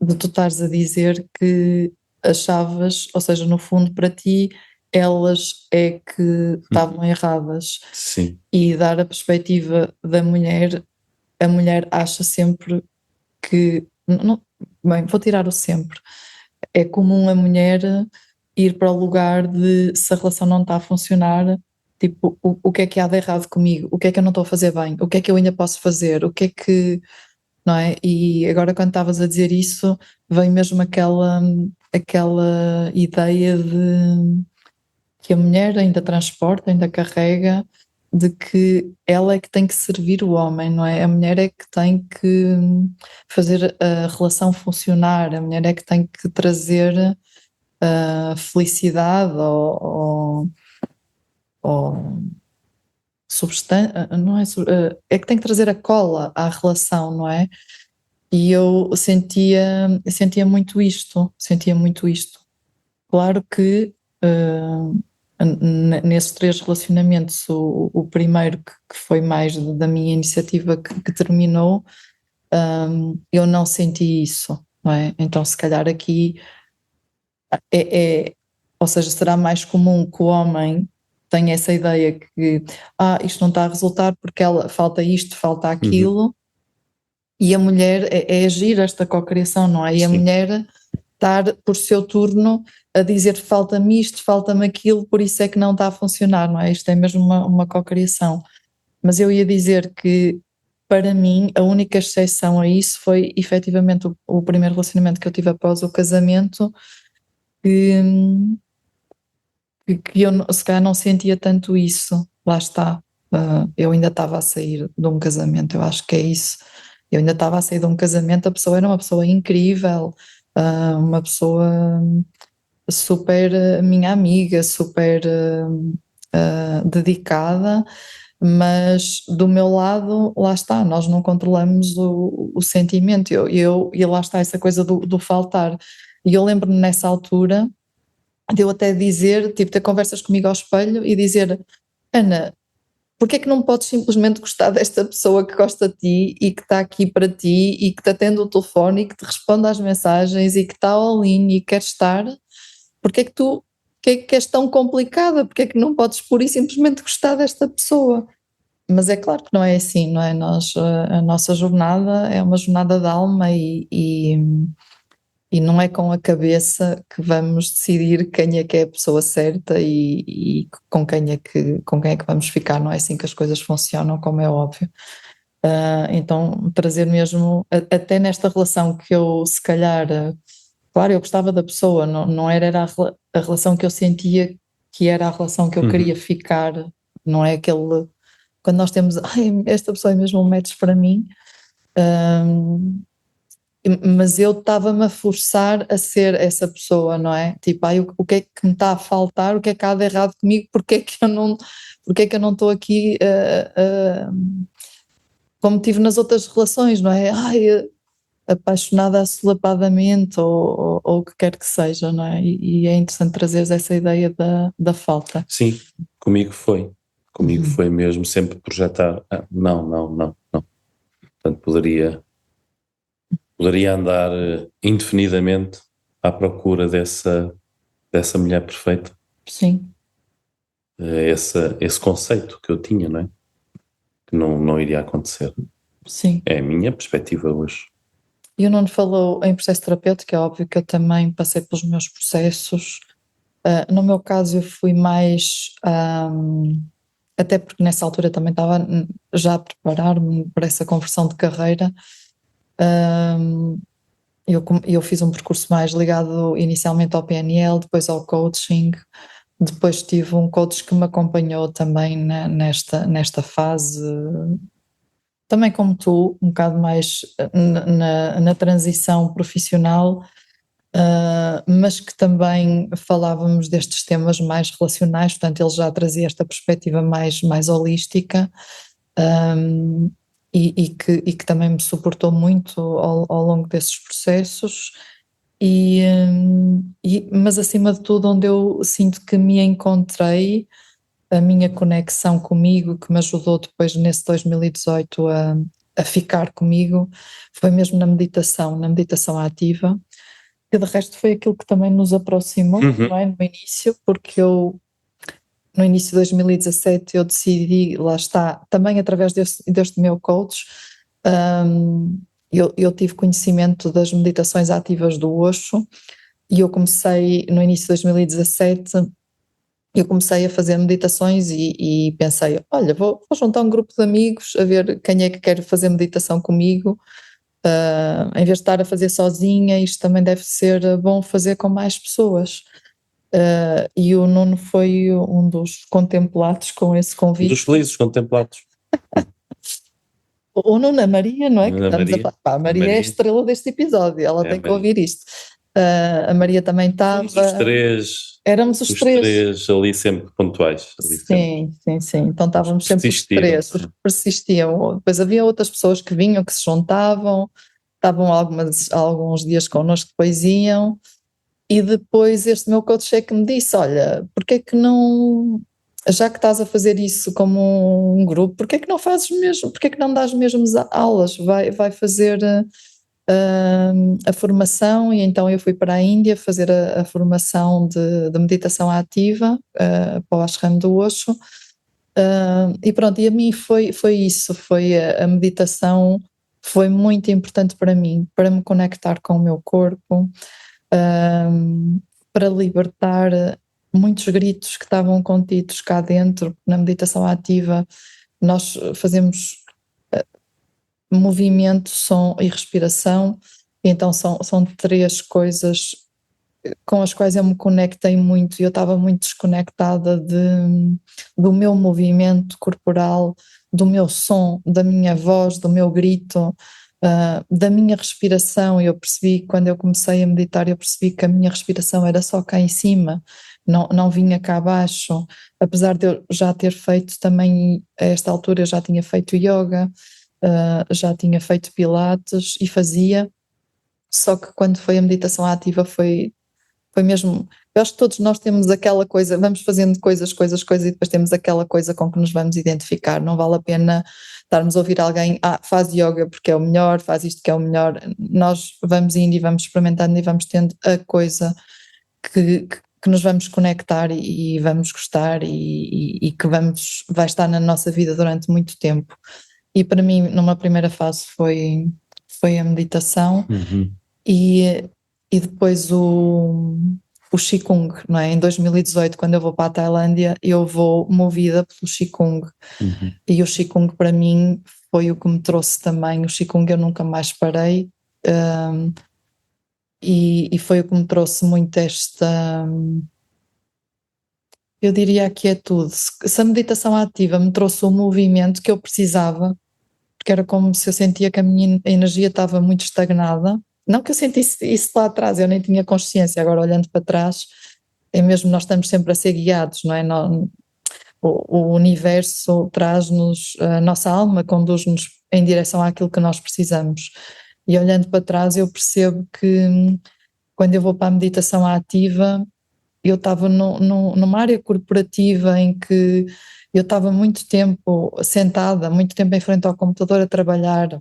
de tu estares a dizer que achavas, ou seja, no fundo para ti, elas é que estavam erradas, Sim. e dar a perspectiva da mulher, a mulher acha sempre que, bem, vou tirar o sempre. É comum a mulher ir para o lugar de, se a relação não está a funcionar, tipo, o que é que há de errado comigo? O que é que eu não estou a fazer bem? O que é que eu ainda posso fazer? O que é que, não é? E agora quando estavas a dizer isso, vem mesmo aquela ideia de que a mulher ainda transporta, ainda carrega, de que ela é que tem que servir o homem, não é? A mulher é que tem que fazer a relação funcionar, a mulher é que tem que trazer felicidade ou substância, não é? É que tem que trazer a cola à relação, não é? E eu sentia muito isto, Claro que nesses 3 relacionamentos, o primeiro que foi mais da minha iniciativa que terminou, eu não senti isso, não é? Então se calhar aqui ou seja, será mais comum que o homem tenha essa ideia que isto não está a resultar porque falta isto, falta aquilo, e a mulher é agir esta cocriação, não é? E a mulher estar por seu turno a dizer falta-me isto, falta-me aquilo, por isso é que não está a funcionar, não é? Isto é mesmo uma cocriação. Mas eu ia dizer que, para mim, a única exceção a isso foi efetivamente o primeiro relacionamento que eu tive após o casamento, que eu se calhar não sentia tanto isso. Lá está. Eu ainda estava a sair de um casamento, eu acho que é isso. Eu ainda estava a sair de um casamento, a pessoa era uma pessoa incrível, uma pessoa super minha amiga, super dedicada, mas do meu lado, lá está, nós não controlamos o sentimento, e lá está essa coisa do faltar. E eu lembro-me nessa altura de eu até dizer, tipo, ter conversas comigo ao espelho e dizer: Ana, porque é que não podes simplesmente gostar desta pessoa que gosta de ti e que está aqui para ti e que te atende o telefone e que te responde às mensagens e que está all-in e quer estar? Porque é que que és tão complicada? Porque é que não podes pura e simplesmente gostar desta pessoa? Mas é claro que não é assim, não é? A nossa jornada é uma jornada de alma e não é com a cabeça que vamos decidir quem é que é a pessoa certa e com quem é que vamos ficar, não é assim que as coisas funcionam, como é óbvio. Então, trazer mesmo, até nesta relação que eu, se calhar, claro, eu gostava da pessoa, não era a relação que eu sentia que era a relação que eu queria ficar, não é aquele, quando nós temos, esta pessoa é mesmo um match para mim, mas eu estava-me a forçar a ser essa pessoa, não é? Tipo, o que é que me está a faltar, o que é que há de errado comigo, porque é que eu não estou aqui como tive nas outras relações, não é? Apaixonada assolapadamente ou o que quer que seja, não é? E é interessante trazer essa ideia da falta. Sim, comigo foi. Comigo foi mesmo sempre projetar, não. Portanto, poderia andar indefinidamente à procura dessa mulher perfeita. Sim. Esse conceito que eu tinha, não é? Que não iria acontecer. Sim. É a minha perspectiva hoje. E o Nuno falou em processo terapêutico, é óbvio que eu também passei pelos meus processos. No meu caso, eu fui mais. Até porque nessa altura também estava já a preparar-me para essa conversão de carreira. Eu fiz um percurso mais ligado inicialmente ao PNL, depois ao coaching, depois tive um coach que me acompanhou também nesta fase, também como tu, um bocado mais na transição profissional, mas que também falávamos destes temas mais relacionais, portanto ele já trazia esta perspectiva mais holística, e que também me suportou muito ao longo desses processos, mas acima de tudo onde eu sinto que me encontrei, a minha conexão comigo, que me ajudou depois nesse 2018 a ficar comigo, foi mesmo na meditação ativa, que de resto foi aquilo que também nos aproximou, não é, no início, porque no início de 2017 eu decidi, lá está, também através deste meu coach, eu tive conhecimento das meditações ativas do Osho, e eu comecei, no início de 2017, eu comecei a fazer meditações e pensei, olha, vou juntar um grupo de amigos a ver quem é que quer fazer meditação comigo, em vez de estar a fazer sozinha, isto também deve ser bom fazer com mais pessoas. E o Nuno foi um dos contemplados com esse convite. Dos felizes contemplados. O Nuno, a Maria, não é? Que Ana estamos Maria. a Maria é a estrela deste episódio, ela tem que bem. ouvir isto. A Maria também estava. Éramos os três ali sempre pontuais. Sim. Então estávamos sempre os três, os que persistiam. Depois havia outras pessoas que vinham, que se juntavam, estavam alguns dias connosco, depois iam. E depois este meu coach é que me disse: olha, porque é que não, já que estás a fazer isso como um grupo, porque é que não fazes mesmo, porque é que não dás mesmo aulas, vai fazer a formação. E então eu fui para a Índia fazer a formação de meditação ativa para o Ashram do Osho. E pronto, e a mim foi isso, foi a meditação, foi muito importante para mim, para me conectar com o meu corpo, para libertar muitos gritos que estavam contidos cá dentro. Na meditação ativa nós fazemos movimento, som e respiração, então são três coisas com as quais eu me conectei muito, e eu estava muito desconectada do meu movimento corporal, do meu som, da minha voz, do meu grito, da minha respiração. Eu percebi, quando eu comecei a meditar, eu percebi que a minha respiração era só cá em cima, não vinha cá abaixo, apesar de eu já ter feito também, a esta altura eu já tinha feito yoga, já tinha feito pilates e fazia, só que quando foi a meditação ativa foi mesmo. Eu acho que todos nós temos aquela coisa, vamos fazendo coisas e depois temos aquela coisa com que nos vamos identificar. Não vale a pena estarmos a ouvir alguém, faz yoga porque é o melhor, faz isto que é o melhor. Nós vamos indo e vamos experimentando e vamos tendo a coisa que nos vamos conectar e vamos gostar e que vai estar na nossa vida durante muito tempo. E para mim, numa primeira fase foi a meditação. E depois o Qigong, não é? Em 2018, quando eu vou para a Tailândia, eu vou movida pelo Qigong. E o Qigong para mim foi o que me trouxe também. O Qigong eu nunca mais parei, e foi o que me trouxe muito eu diria que é tudo. Se a meditação ativa me trouxe o movimento que eu precisava, porque era como se eu sentia que a minha energia estava muito estagnada. Não que eu sentisse isso lá atrás, eu nem tinha consciência. Agora, olhando para trás, é mesmo, nós estamos sempre a ser guiados, não é? O universo traz-nos, a nossa alma conduz-nos em direção àquilo que nós precisamos. E olhando para trás, eu percebo que quando eu vou para a meditação ativa, eu estava numa área corporativa em que eu estava muito tempo sentada, muito tempo em frente ao computador a trabalhar,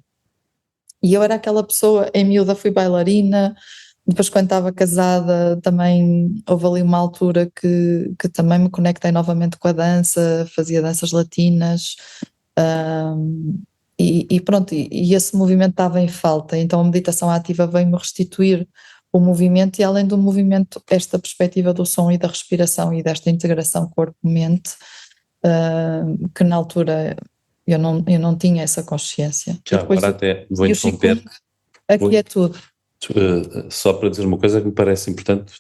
e eu era aquela pessoa, em miúda fui bailarina, depois quando estava casada também houve ali uma altura que também me conectei novamente com a dança, fazia danças latinas, e pronto, e esse movimento estava em falta, então a meditação ativa veio-me restituir o movimento, e além do movimento, esta perspectiva do som e da respiração e desta integração corpo-mente, que na altura eu não tinha essa consciência. Já, agora até vou interromper. Aqui é tudo. Só para dizer uma coisa que me parece importante,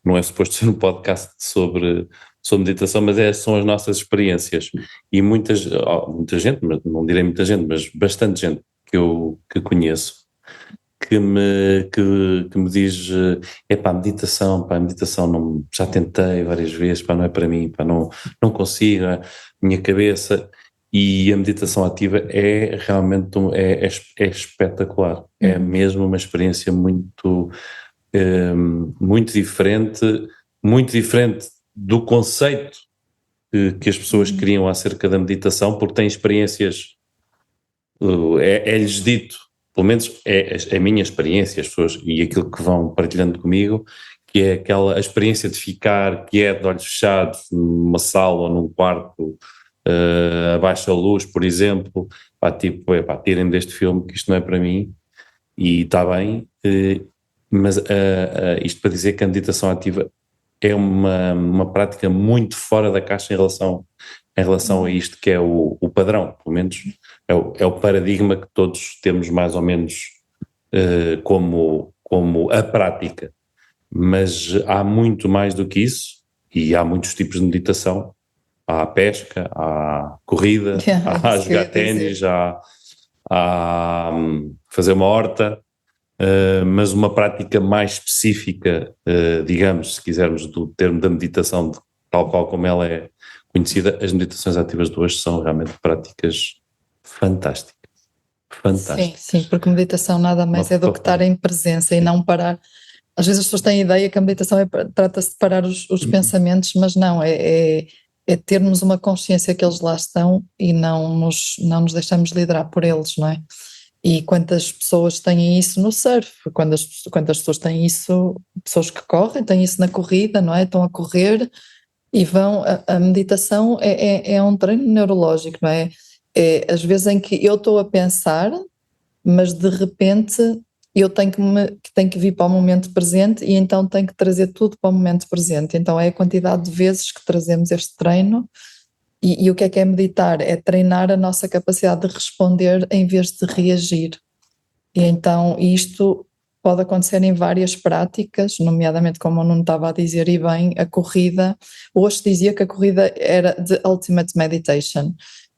não é suposto ser um podcast sobre meditação, mas são as nossas experiências. E muita gente, mas não direi muita gente, mas bastante gente que conheço, que me diz, a meditação não, já tentei várias vezes, não é para mim, não consigo, a minha cabeça. E a meditação ativa é realmente é espetacular, é mesmo uma experiência muito diferente do conceito que as pessoas criam acerca da meditação, porque têm experiências, é-lhes dito, pelo menos é a minha experiência, as pessoas e aquilo que vão partilhando comigo, que é a experiência de ficar quieto, de olhos fechados, numa sala ou num quarto, abaixo da luz, por exemplo, tirem-me deste filme, que isto não é para mim, e está bem, mas isto para dizer que a meditação ativa é uma prática muito fora da caixa em relação a isto que é o padrão, pelo menos é o paradigma que todos temos mais ou menos como a prática, mas há muito mais do que isso, e há muitos tipos de meditação. Há pesca, há corrida, há jogar ténis, há fazer uma horta, mas uma prática mais específica, digamos, se quisermos, do termo da meditação, tal qual como ela é conhecida, as meditações ativas de hoje são realmente práticas fantásticas. Fantásticas. Sim, porque meditação nada mais é do que estar em presença e não parar. Às vezes as pessoas têm a ideia que a meditação trata-se de parar os pensamentos, mas não, é termos uma consciência que eles lá estão e não nos deixamos liderar por eles, não é? E quantas pessoas têm isso no surf, quantas pessoas têm isso, pessoas que correm, têm isso na corrida, não é? Estão a correr e vão, a meditação é um treino neurológico, não é? É às vezes em que eu estou a pensar, mas de repente eu tenho que vir para o momento presente e então tenho que trazer tudo para o momento presente. Então é a quantidade de vezes que trazemos este treino. E o que é meditar? É treinar a nossa capacidade de responder em vez de reagir. E então isto pode acontecer em várias práticas, nomeadamente, como eu não estava a dizer, e bem, a corrida. Hoje dizia que a corrida era the ultimate meditation,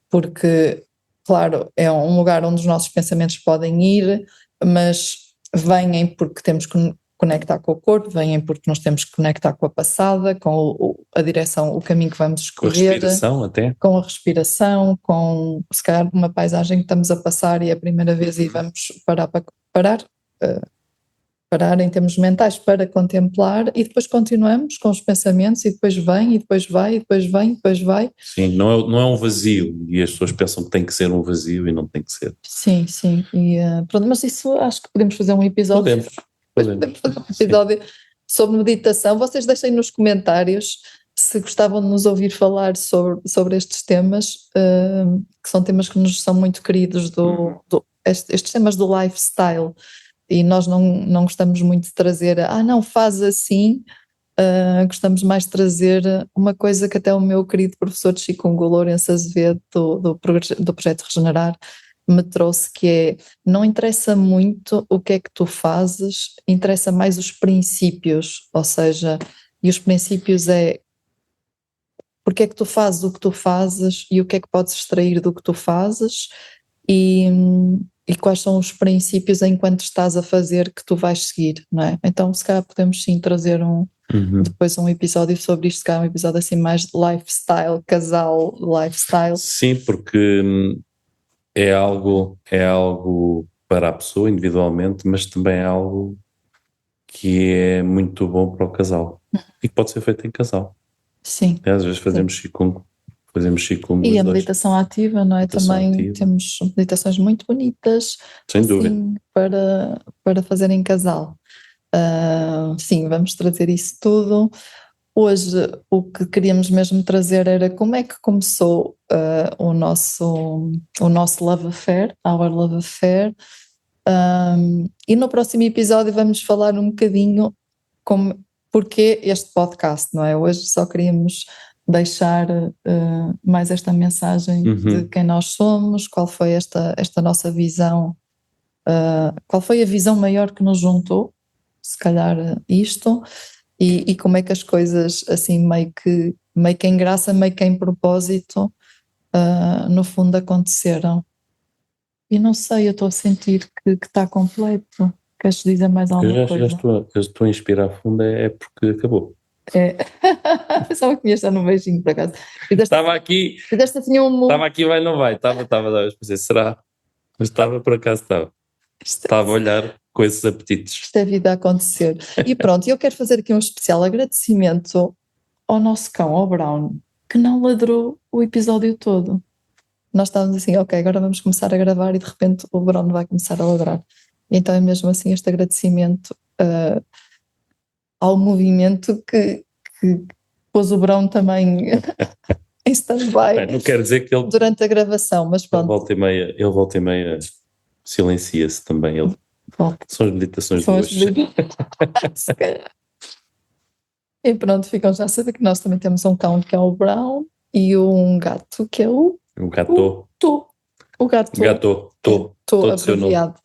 porque, claro, é um lugar onde os nossos pensamentos podem ir, mas vêm porque temos que conectar com o corpo, vêm porque nos temos que conectar com a passada, com a direção, o caminho que vamos escolher. Com a respiração até. Com a respiração, com se calhar uma paisagem que estamos a passar e é a primeira vez e vamos parar em termos mentais para contemplar e depois continuamos com os pensamentos e depois vem, e depois vai, e depois vem, e depois vai. Sim, não é um vazio e as pessoas pensam que tem que ser um vazio e não tem que ser. Sim, e pronto, mas isso acho que podemos fazer um episódio. Podemos fazer um episódio sobre meditação. Vocês deixem nos comentários se gostavam de nos ouvir falar sobre estes temas, que são temas que nos são muito queridos, estes temas do lifestyle. E nós não gostamos muito de trazer, não, faz assim, gostamos mais de trazer uma coisa que até o meu querido professor de Chikungu, Lourenço Azevedo, do Projeto Regenerar, me trouxe, que é, não interessa muito o que é que tu fazes, interessa mais os princípios, ou seja, e os princípios é porque é que tu fazes o que tu fazes e o que é que podes extrair do que tu fazes e quais são os princípios enquanto estás a fazer que tu vais seguir, não é? Então se calhar podemos sim trazer depois um episódio sobre isto, se calhar um episódio assim mais de lifestyle, casal, lifestyle. Sim, porque é algo para a pessoa individualmente, mas também é algo que é muito bom para o casal e que pode ser feito em casal. Sim. Às vezes fazemos Qigong. E a meditação ativa, não é? Também temos meditações muito bonitas. Sem dúvida. Para fazer em casal. Sim, vamos trazer isso tudo. Hoje o que queríamos mesmo trazer era como é que começou o nosso Love Affair, Our Love Affair. E no próximo episódio vamos falar um bocadinho porque este podcast, não é? Hoje só queríamos deixar mais esta mensagem de quem nós somos, qual foi esta nossa visão, qual foi a visão maior que nos juntou, se calhar isto, e como é que as coisas assim meio que em graça, meio que em propósito, no fundo aconteceram. E não sei, eu estou a sentir que está completo. Queres dizer mais alguma coisa? Já estou a inspirar fundo, é porque acabou. Pensava que me ias dar um beijinho por acaso. Estava aqui. Fizeste assim Estava aqui, vai, não vai. Estava a pensar, será? Mas estava, por acaso estava. Estava a olhar com esses apetites. Isto é vida a acontecer. E pronto, eu quero fazer aqui um especial agradecimento ao nosso cão, ao Brown, que não ladrou o episódio todo. Nós estávamos assim, ok, agora vamos começar a gravar e de repente o Brown vai começar a ladrar. Então é mesmo assim este agradecimento ao movimento que pôs o Brown também em stand-by. Não quer dizer que ele durante a gravação, mas pronto. Ele volta e meia silencia-se também. São as meditações de hoje. E pronto, ficam já a saber que nós também temos um cão que é o Brown e um gato que é o gato. O gato. Abreviado.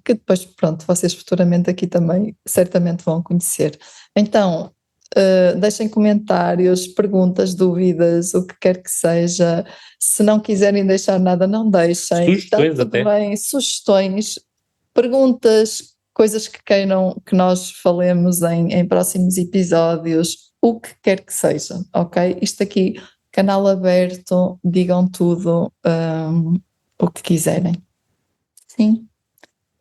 Que depois, pronto, vocês futuramente aqui também certamente vão conhecer. Então, deixem comentários, perguntas, dúvidas, o que quer que seja. Se não quiserem deixar nada, não deixem. Sugestões até. Bem, sugestões. perguntas, coisas que queiram que nós falemos em próximos episódios, o que quer que seja, ok? Isto aqui, canal aberto, digam tudo, o que quiserem. Sim.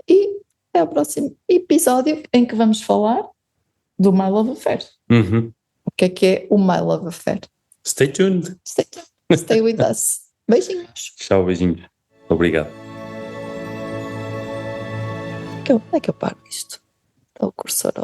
E até ao próximo episódio em que vamos falar do My Love Affair. O que é o My Love Affair? Stay tuned. Stay with us. Beijinhos. Tchau, beijinhos. Obrigado. Como é que eu paro isto? Está o cursor,